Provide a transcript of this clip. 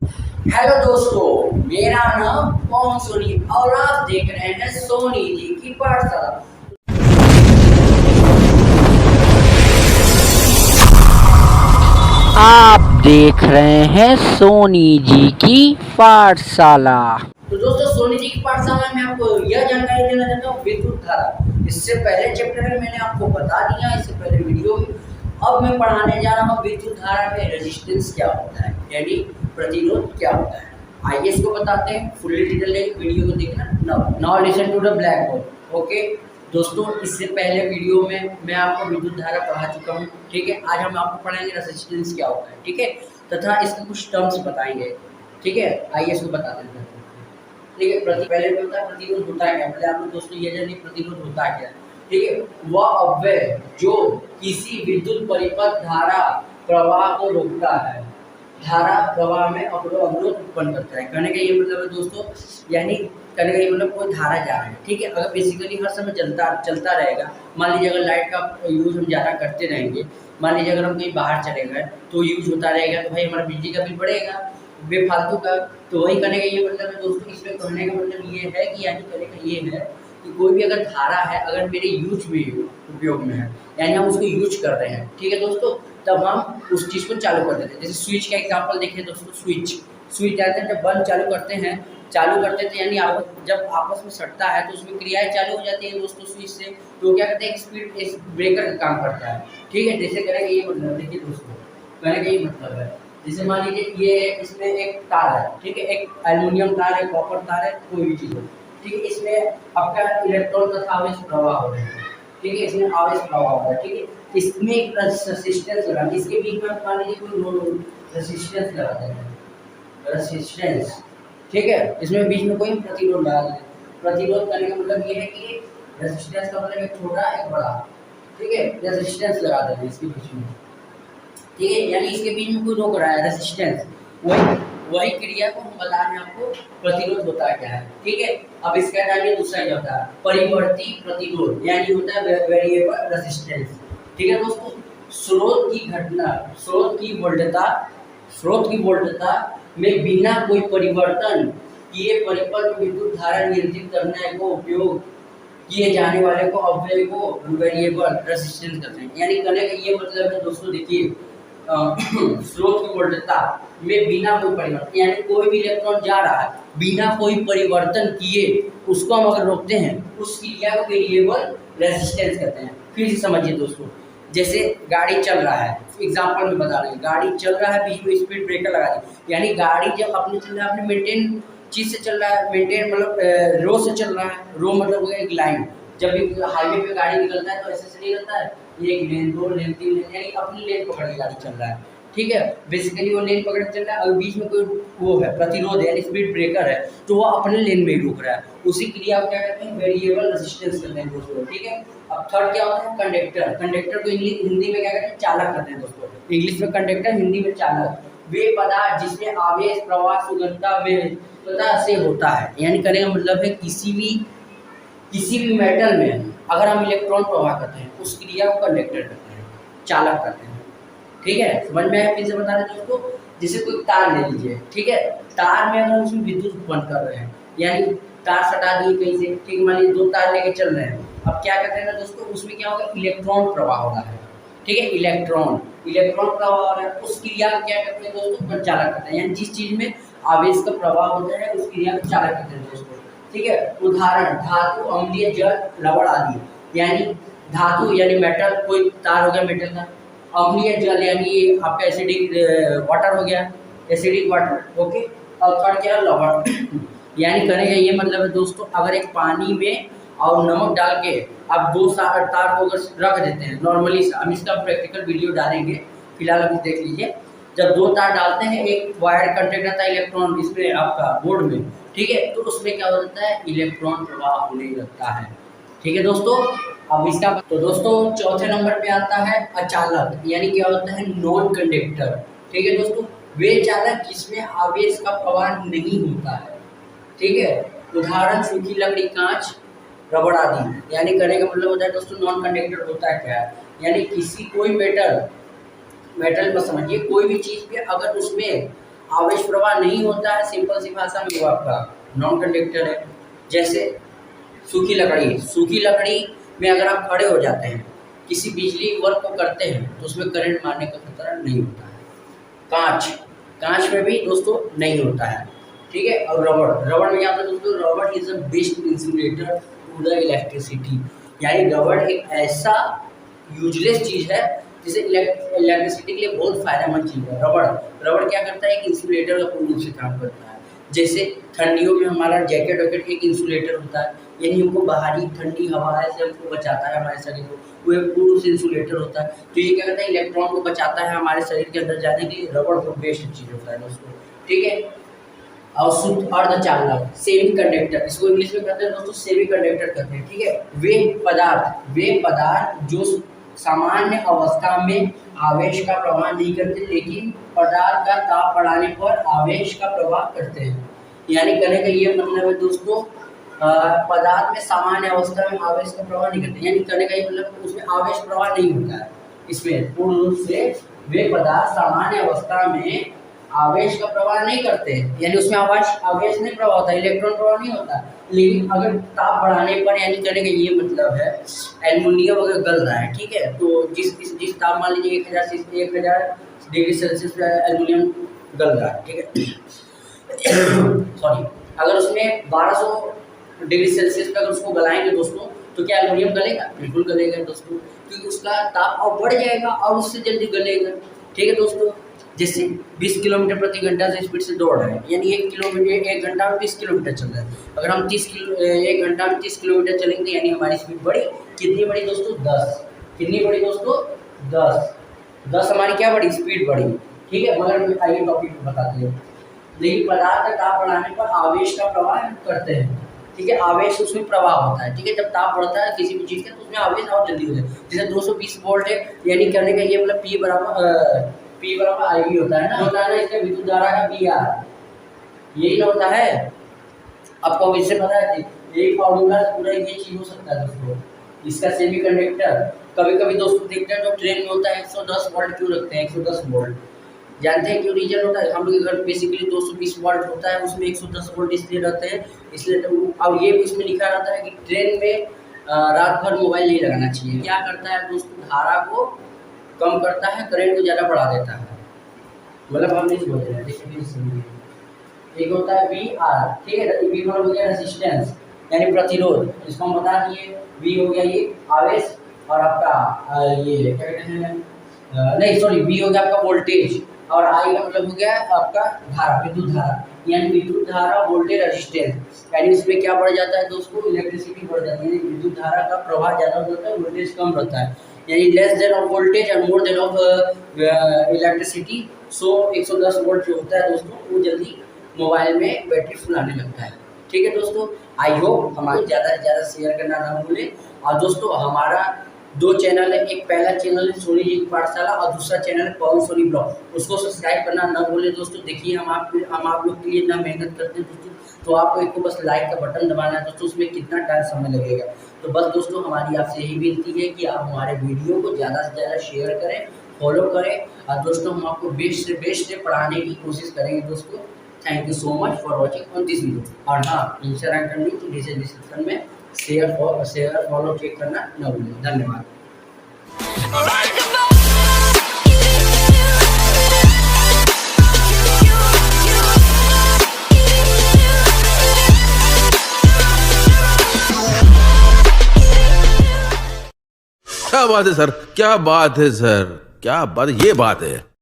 Hello दोस्तों, मेरा नाम पवन सोनी और आप देख रहे हैं सोनी जी की पाठशाला। आप देख रहे हैं सोनी जी की पाठशाला। तो दोस्तों, सोनी जी की पाठशाला में आपको यह जानकारी देना चाहता हूँ विद्युत धारा। इससे पहले चैप्टर में मैंने आपको बता दिया, इससे पहले वीडियो में। अब मैं पढ़ाने जा रहा हूँ विद्युत धारा में रेजिस्टेंस क्या होता है, यानी प्रतिरोध क्या होता है। आइए इसको बताते हैं, फुल्ली डिटेल वीडियो को देखना। Now listen to the blackboard. Okay दोस्तों, इससे पहले वीडियो में मैं आपको विद्युत धारा पढ़ा चुका हूँ। ठीक है, आज हम आपको पढ़ाएंगे रेजिस्टेंस क्या होता है। ठीक है, तथा इसके कुछ टर्म्स बताएंगे। ठीक है, आइए इसको बताते हैं। ठीक है, पहले होता है प्रतिरोध होता है क्या। पहले आप लोग दोस्तों ये जानिए प्रतिरोध होता है क्या। ठीक है, वह अव्यय जो किसी विद्युत परिपथ धारा प्रवाह को रोकता है, धारा प्रवाह में अवरोध उत्पन्न करता है। कहने का ये मतलब है दोस्तों, यानी कहने का ये मतलब कोई धारा जा रहा है। ठीक है, अगर बेसिकली हर समय चलता रहेगा, मान लीजिए अगर लाइट का यूज हम ज़्यादा करते रहेंगे, मान लीजिए अगर हम कहीं बाहर चले गए तो यूज होता रहेगा, तो भाई हमारा बिजली का बिल बढ़ेगा बेफालतू का। तो वही कहने का ये मतलब है दोस्तों, इसमें कहने का मतलब ये है कि यानी कहने का ये है कि कोई भी अगर धारा है, अगर मेरे यूज में उपयोग में है, यानी हम उसको यूज कर रहे हैं, ठीक है दोस्तों, तब हम उस चीज़ को चालू कर देते हैं। जैसे स्विच का एग्जांपल देखिए दोस्तों, स्विच रहते हैं, जब बंद चालू करते थे, यानी जब आपस में सटता है तो उसमें क्रियाएं चालू हो जाती है दोस्तों स्विच से। तो क्या कहते हैं, स्पीड ब्रेकर का काम करता है। ठीक है, जैसे करेंगे ये मतलब देखिए दोस्तों, कहने का ये मतलब है, जैसे मान लीजिए ये इसमें एक तार है, ठीक है, एक एल्युमिनियम तार है, कॉपर तार है, कोई भी चीज़ हो। ठीक है, इसमें आपका इलेक्ट्रॉन तथा आवेश प्रवाह हो रहा है। ठीक है, इसमें आवेश प्रवाह हो रहा है। ठीक है, इसमें एक रेजिस्टेंस लगा, इसके बीच में मान लीजिए कोई रेजिस्टेंस लगा देते हैं, रेजिस्टेंस। ठीक है, इसमें बीच में कोई प्रतिरोध लगा देते हैं। प्रतिरोध करने का मतलब ये है कि रेजिस्टेंस का मतलब एक छोटा एक बड़ा। ठीक है, रेजिस्टेंस लगा देते हैं इसके बीच में। ठीक है, यानी इसके बीच में कोई रोक रहा है, रेजिस्टेंस। वही वही क्रिया को हम बता रहे हैं आपको, प्रतिरोध होता है क्या है। ठीक है, अब इसका जानिए दूसरा क्या होता है, परिवर्ती प्रतिरोध, यानी होता है वेरिएबल रेजिस्टेंस। ठीक है दोस्तों, स्रोत की घटना, स्रोत की वोल्टता में बिना कोई परिवर्तन किए परिपथ विद्युत धारा नियंत्रित करने को उपयोग किए जाने वाले को अव्यय को वेरिएबल रेजिस्टेंस कहते हैं। यानी कहने का ये मतलब है दोस्तों, देखिए स्रोत की वोल्टता में बिना कोई परिवर्तन, यानी कोई भी इलेक्ट्रॉन जा रहा है बिना कोई परिवर्तन किए, उसको हम अगर रोकते हैं, उस क्रिया को वेरिएबल रेजिस्टेंस कहते हैं। फिर से समझिए दोस्तों, जैसे गाड़ी चल रहा है, एग्जांपल में बता रहे हैं, गाड़ी चल रहा है, बीच में स्पीड ब्रेकर लगा दी, यानी गाड़ी जब अपने चल रहा है, अपने मेंटेन चीज़ से चल रहा है, मेंटेन मतलब रो से चल रहा है। रो मतलब हो गया एक लाइन। जब भी हाईवे पे गाड़ी निकलता है तो ऐसे से नहीं निकलता है, एक लेन, दो लेन, तीन लेन, यानी अपनी लेन पकड़ के गाड़ी चल रहा है। ठीक है, बेसिकली वो लेन पकड़ के चल रहा है, और बीच में कोई वो है प्रतिरोध है, यानी स्पीड ब्रेकर है, तो वो अपने लेन में ही रुक रहा है। उसी क्रिया को क्या कहते हैं, वेरिएबल रेजिस्टेंस कहते हैं दोस्तों। ठीक है, अब थर्ड क्या होता है, कंडक्टर। कंडक्टर को हिंदी में क्या कहते हैं, चालक कहते हैं दोस्तों। इंग्लिश में कंडक्टर, हिंदी में चालक। वे पदार्थ जिसमें आवेश प्रवाह सुगमता वेगता से होता है, यानी कहने का मतलब है किसी भी मेटल में अगर हम इलेक्ट्रॉन प्रवाह करते हैं, उस क्रिया को कंडक्टर कहते हैं, चालक कहते हैं। ठीक है, समझ में आया। फिर से बता रहे दोस्तों, जैसे कोई तार ले लीजिए, ठीक है, तार में अगर उसमें विद्युत उत्पन्न कर रहे हैं, यानी तार सटा दिए कहीं से, ठीक, मान लीजिए 2 तार लेके चल रहे हैं, अब क्या कहते हैं ना दोस्तों, उसमें क्या होगा, इलेक्ट्रॉन प्रवाह हो रहा है। ठीक है, इलेक्ट्रॉन प्रवाह हो रहा है, उस क्रिया को क्या कहते हैं दोस्तों, चालक कहते हैं। यानी जिस चीज में आवेश का प्रवाह होता है, उस क्रिया को चालक कहते हैं दोस्तों। ठीक है, उदाहरण धातु, अम्लीय, जल, लवण आदि। यानी धातु यानी मेटल, कोई तार हो गया मेटल का, अम्लीय जल यानी आपका एसिडिक वाटर हो गया, एसिडिक वाटर। ओके, और थर्ड क्या है, लवण यानी कहने का ये मतलब है दोस्तों, अगर एक पानी में और नमक डाल के आप 2 तार को अगर रख देते हैं नॉर्मली, हम इसका प्रैक्टिकल वीडियो डालेंगे, फिलहाल अभी देख लीजिए। जब 2 तार डालते हैं, एक वायर कंटेक्ट रहता है इलेक्ट्रॉन इसमें आपका बोर्ड में, ठीक है, तो उसमें क्या होता है, इलेक्ट्रॉन प्रवाह होने लगता है। ठीक है दोस्तों, अब इसका तो दोस्तों चौथे नंबर पे आता है अचालक, यानी क्या होता है, नॉन कंडक्टर। ठीक है दोस्तों, वे चालक जिसमें आवेश का प्रवाह नहीं होता है। ठीक है, उदाहरण सूखी लकड़ी, कांच, रबड़ आदि। यानी कहने का मतलब होता है दोस्तों, नॉन कंडक्टर होता है क्या है, यानी कोई मेटल में समझिए, कोई भी चीज़ पे अगर उसमें आवेश प्रवाह नहीं होता है, सिंपल सी भाषा में वो आपका नॉन कंडक्टर है। जैसे सूखी लकड़ी में अगर आप खड़े हो जाते हैं, किसी बिजली वर्क को करते हैं तो उसमें करंट मारने का खतरा नहीं होता है। कांच में भी दोस्तों नहीं होता है, ठीक है। और रबड़ में क्या होता है दोस्तों, रबड़ is a best insulator to the electricity, यानी रबड़ एक ऐसा यूजलेस चीज़ है जिसे इलेक्ट्रिसिटी के लिए बहुत फायदेमंद चीज़ है। रबड़ क्या करता है, एक इंसुलेटर का पूर्ण रूप से काम करता है। जैसे ठंडियों में हमारा जैकेट वैकेट एक इंसुलेटर होता है, यानी हमको बाहरी ठंडी हवा से हमको बचाता है, हमारे शरीर को, वो एक पूर्ण रूप से इंसुलेटर होता है। तो ये क्या करता है, इलेक्ट्रॉन को बचाता है हमारे शरीर के अंदर जाने के लिए। रबड़ को बेस्ट चीज़ होता है दोस्तों, ठीक है। और शुद्ध अर्धचालक सेमी कंडक्टर, इसको इंग्लिश में कहते हैं दोस्तों सेमी कंडक्टर कहते हैं, ठीक है। वे पदार्थ जो सामान्य अवस्था में आवेश का प्रवाह नहीं करते, लेकिन पदार्थ का ताप बढ़ाने पर आवेश का प्रवाह करते हैं। यानी कहने का ये मतलब है दोस्तों, पदार्थ में सामान्य अवस्था में आवेश का प्रवाह नहीं करते, यानी कहने का ये मतलब उसमें आवेश प्रवाह नहीं होता है। इसमें पूर्ण रूप से वे पदार्थ सामान्य अवस्था में आवेश का प्रवाह नहीं करते, यानी उसमें आवेश नहीं प्रवाह होता, इलेक्ट्रॉन प्रवाह नहीं होता। लेकिन अगर ताप बढ़ाने पर, यानी कहने का ये मतलब है एल्युमिनियम अगर गल रहा है, ठीक है, तो जिस ताप, मान लीजिए 1000 डिग्री सेल्सियस पर एल्युमिनियम गल रहा है, ठीक है सॉरी, अगर उसमें 1200 डिग्री सेल्सियस पर अगर उसको गलाएंगे दोस्तों, तो क्या एल्युमिनियम गलेगा? बिल्कुल गलेगा दोस्तों, क्योंकि उसका ताप और बढ़ जाएगा और उससे जल्दी गलेगा, ठीक है दोस्तों। जैसे 20 किलोमीटर प्रति घंटा से स्पीड से दौड़ रहे हैं, यानी 1 घंटा में 20 किलोमीटर चल रहा है। अगर हम 1 घंटा में 30 किलोमीटर चलेंगे, यानी हमारी स्पीड बढ़ी, कितनी बढ़ी दोस्तों? 10। कितनी बढ़ी दोस्तों? 10 हमारी क्या बढ़ी? स्पीड बढ़ी, ठीक है। मगर आइए टॉपिक को बताते हैं। लेकिन पदार्थ का ताप बढ़ाने पर आवेश का प्रवाह करते हैं, ठीक है। आवेश उसमें प्रवाह होता है, ठीक है। जब ताप बढ़ता है किसी भी चीज़ का, तो उसमें आवेश और जल्दी होता है। जैसे 220 वोल्ट है, यानी करने का ये मतलब P बराबर IV होता है ना, इसका विद्युत धारा का VR यही ना होता है। आपको इससे पता है, एक फॉर्मूला से पूरा ये चीज़ हो सकता है दोस्तों। इसका सेमी कंडक्टर कभी दोस्तों देखते हैं जो ट्रेन में होता है 110 वोल्ट क्यों रखते हैं? 110 वोल्ट जानते हैं क्यों रीजन होता है? हम लोग के घर बेसिकली 220 वोल्ट होता है, उसमें 110 वोल्ट इसलिए रहते हैं, इसलिए अब ये इसमें लिखा रहता है कि ट्रेन में रात भर मोबाइल नहीं लगाना चाहिए। क्या करता है दोस्तों, धारा को कम करता है, करंट को ज़्यादा बढ़ा देता है। मतलब हम नहीं बोल रहे हैं, देखिए एक होता है VR, ठीक है। V हो गया रेजिस्टेंस यानी प्रतिरोध, इसको हम बता दिए। V हो गया ये आवेश, और आपका ये क्या कहते हैं, नहीं सॉरी, V हो गया आपका वोल्टेज, और I का मतलब हो गया आपका धारा, विद्युत धारा, यानी विद्युत धारा वोल्टेज रेजिस्टेंस, यानी इसमें क्या बढ़ जाता है दोस्तों? इलेक्ट्रिसिटी बढ़ जाती है, विद्युत धारा का प्रवाह ज़्यादा होता है, वोल्टेज कम रहता है, यानी less than of voltage and more than of electricity. So 110 volt जो होता है दोस्तों, वो जल्दी मोबाइल में बैटरी फुल आने लगता है, ठीक है दोस्तों। आई होप हमारे ज़्यादा से ज़्यादा शेयर करना ना भूलें। और दोस्तों हमारा 2 चैनल है, एक पहला चैनल है सोनी जी की पाठशाला, और दूसरा चैनल है पवन सोनी ब्लॉग, उसको सब्सक्राइब करना ना भूलें दोस्तों। देखिए हम आप लोग के लिए इतना मेहनत करते हैं दोस्तों, तो आपको एक बस लाइक का बटन दबाना है दोस्तों, उसमें कितना टाइम समय लगेगा। तो बस दोस्तों हमारी आपसे यही विनती है कि आप हमारे वीडियो को ज़्यादा से ज़्यादा शेयर करें, फॉलो करें, और दोस्तों हम आपको बेस्ट से बेस्ट पढ़ाने की कोशिश करेंगे दोस्तों। Thank you so much for watching on this video. और हाँ, इंस्टाग्राम करनी तो डिस्क्रिप्शन में शेयर फॉलो चेक करना न भूलें। धन्यवाद। क्या बात है सर, क्या बात है सर, क्या बात, ये बात है।